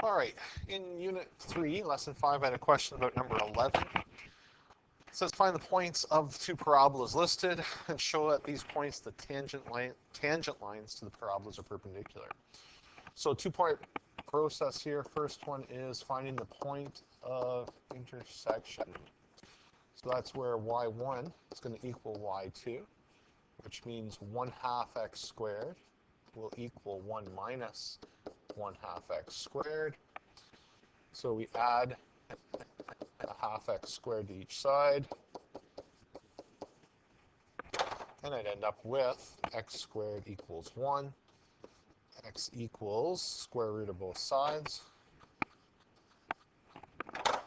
All right, in Unit 3, Lesson 5, I had a question about number 11. It says find the points of two parabolas listed and show at these points the tangent lines to the parabolas are perpendicular. So two-point process here. First one is finding the point of intersection. So that's where y1 is going to equal y2, which means 1/2 x squared will equal 1 minus 1/2 x squared. So we add a half x squared to each side, and I'd end up with x squared equals 1. X equals square root of both sides.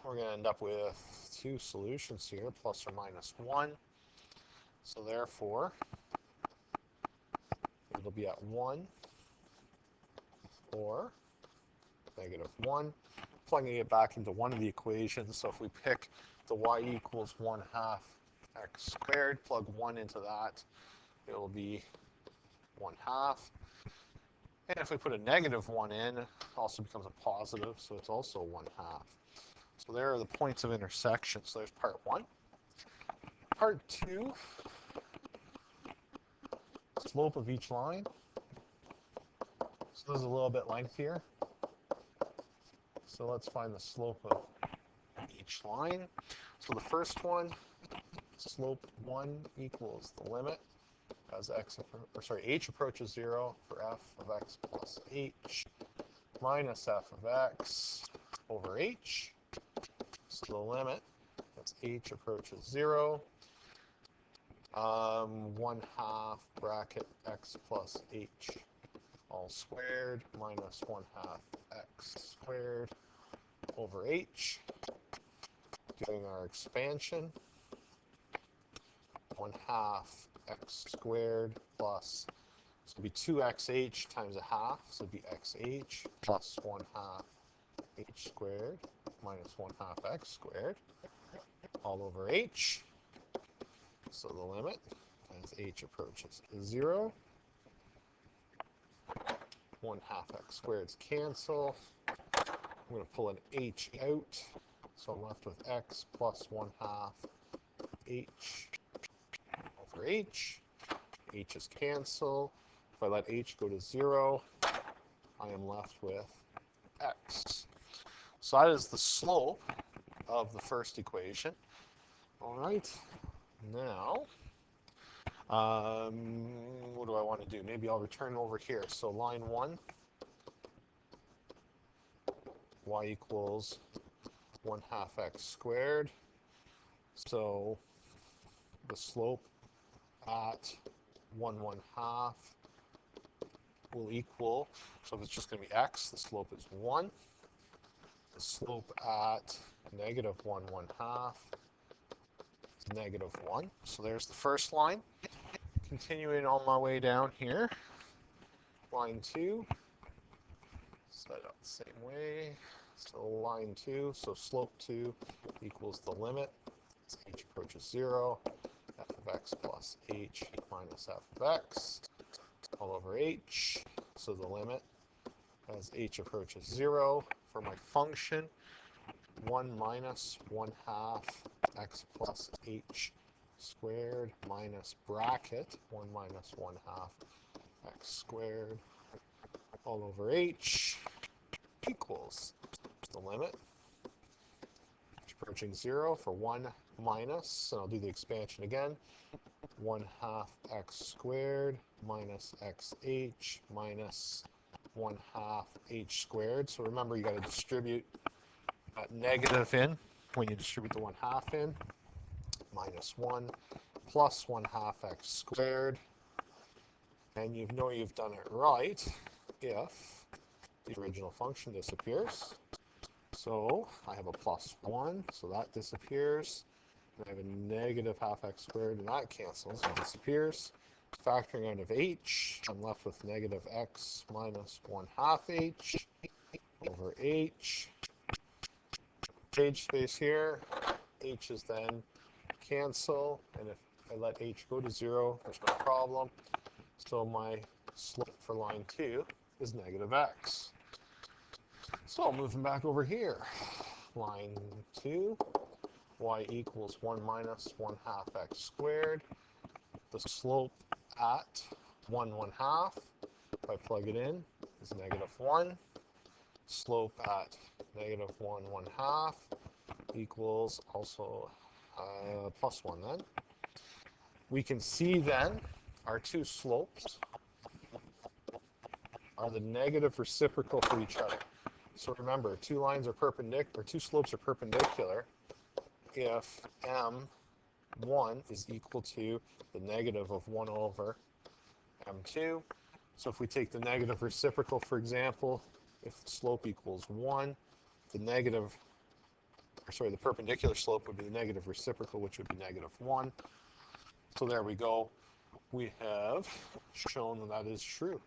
We're going to end up with two solutions here, plus or minus 1. So therefore, it'll be at 1 or -1. Plugging it back into one of the equations. So if we pick the y equals 1/2 x squared, plug 1 into that, it will be 1/2. And if we put a -1 in, it also becomes a positive, so it's also 1/2. So there are the points of intersection. So there's part 1. Part 2, slope of each line. So this is a little bit lengthier. So let's find the slope of each line. So the first one, slope 1 equals the limit as h approaches 0 for f of x plus h minus f of x over h. So the limit, as h approaches 0, 1/2 bracket x plus h all squared minus 1/2 x squared over h. Doing our expansion, 1/2 x squared plus, so it'll be 2xh times 1/2, so it'll be xh plus 1/2 h squared minus 1/2 x squared all over h. So the limit as h approaches 0, 1/2 x squareds cancel. I'm going to pull an h out, so I'm left with x plus 1/2 h over h. H's cancel. If I let h go to 0, I am left with x. So that is the slope of the first equation. All right. Now, what do I want to do? Maybe I'll return over here. So line 1, y equals 1/2 x squared. So the slope at 1/1/2 will equal, so if it's just going to be x, the slope is 1. The slope at -1/1/2 is -1. So there's the first line. Continuing on my way down here, line 2, set it up the same way. So line 2, so slope 2 equals the limit as h approaches 0, f of x plus h minus f of x all over h. So the limit as h approaches 0 for my function, 1 minus 1/2 x plus h squared minus bracket 1 minus 1/2 x squared all over h equals the limit approaching 0 for 1 minus, and I'll do the expansion again, 1/2 x squared minus xh minus 1/2 h squared. So remember, you got to distribute that negative in when you distribute the 1/2 in, minus 1 plus 1/2 x squared. And you know you've done it right if the original function disappears. So I have a plus 1, so that disappears. And I have a -1/2 x squared, and that cancels and disappears. Factoring out of h, I'm left with -x minus 1/2 h over h. H space here, h is then cancel, and if I let h go to 0, there's no problem. So my slope for line 2 is -x. So moving back over here, line 2, y equals 1 minus 1 half x squared. The slope at 1 half, if I plug it in, is -1. Slope at -1 half equals also +1 then. We can see then our two slopes are the negative reciprocal for each other. So remember, two lines are perpendicular, or two slopes are perpendicular if m1 is equal to the negative of 1 over m2. So if we take the negative reciprocal, for example, if the slope equals 1, the perpendicular slope would be the negative reciprocal, which would be -1. So there we go. We have shown that is true.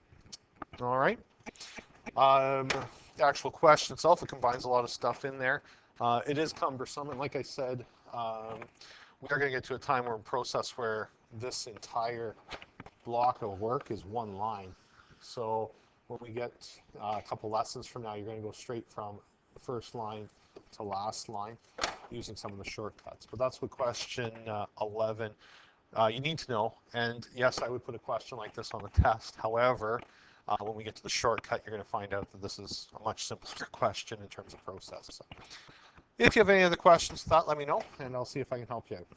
All right. The actual question itself, it combines a lot of stuff in there. It is cumbersome, and like I said, we are going to get to a time or process where this entire block of work is one line. So when we get a couple lessons from now, you're going to go straight from first line to last line using some of the shortcuts. But that's what question 11 you need to know. And yes, I would put a question like this on the test. However, when we get to the shortcut, you're going to find out that this is a much simpler question in terms of process. So if you have any other questions to that, let me know, and I'll see if I can help you out.